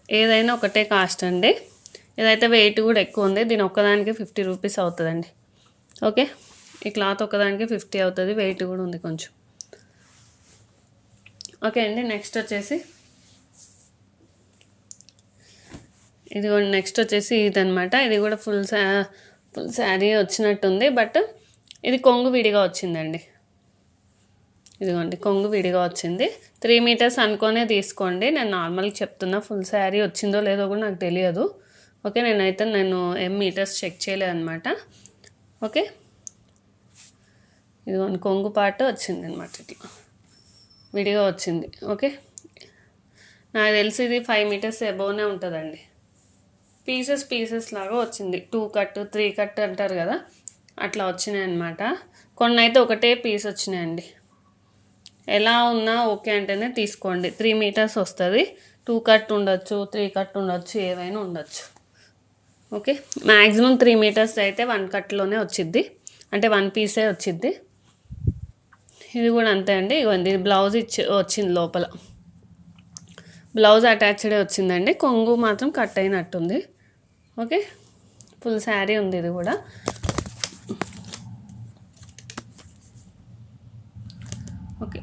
ఏదైనా ఒకటే కాస్ట్ అండి. ఇదైతే వెయిట్ కూడా ఎక్కువ ఉంది. దీని ఒక్కదానికి 50 రూపీస్ అవుతుందండి. ఓకే, ఈ క్లాత్ ఒక్కదానికి 50 అవుతుంది. వెయిట్ కూడా ఉంది కొంచెం. ఓకే అండి, నెక్స్ట్ వచ్చేసి ఇది కూడా నెక్స్ట్ వచ్చేసి ఇదనమాట. ఇది కూడా ఫుల్ శారీ వచ్చినట్టుంది, బట్ ఇది కొంగు విడిగా వచ్చిందండి. ఇదిగోండి, కొంగు విడిగా వచ్చింది. 3 మీటర్స్ అనుకోనే తీసుకోండి. నేను నార్మల్గా చెప్తున్నా, ఫుల్ శారీ వచ్చిందో లేదో కూడా నాకు తెలియదు. ఓకే, నేను మీటర్స్ చెక్ చేయలేదన్నమాట. ఓకే, ఇదిగోండి కొంగు పాటు వచ్చింది అనమాట, ఇట్లా విడిగా వచ్చింది. ఓకే, నాకు తెలిసి ఇది 5 మీటర్స్ అబోవ్నే ఉంటుందండి. పీసెస్ లాగా వచ్చింది. 2 కట్ 3 కట్ అంటారు కదా, అట్లా వచ్చినాయి అనమాట. కొన్ని అయితే ఒకటే పీస్ వచ్చినాయండి. ఎలా ఉన్నా ఓకే అంటేనే తీసుకోండి. 3 మీటర్స్ వస్తుంది. 2 కట్ ఉండొచ్చు, 3 కట్ ఉండొచ్చు, ఏవైనా ఉండొచ్చు. ఓకే, మ్యాక్సిమం 3 మీటర్స్ అయితే 1 కట్లోనే వచ్చిద్ది, అంటే 1 పీసే వచ్చిద్ది. ఇది కూడా అంతే అండి. ఇవ్వండి, బ్లౌజ్ వచ్చింది లోపల. బ్లౌజ్ అటాచ్డే వచ్చిందండి. కొంగు మాత్రం కట్ అయినట్టుంది. ఓకే, ఫుల్ శారీ ఉంది ఇది కూడా. ఓకే,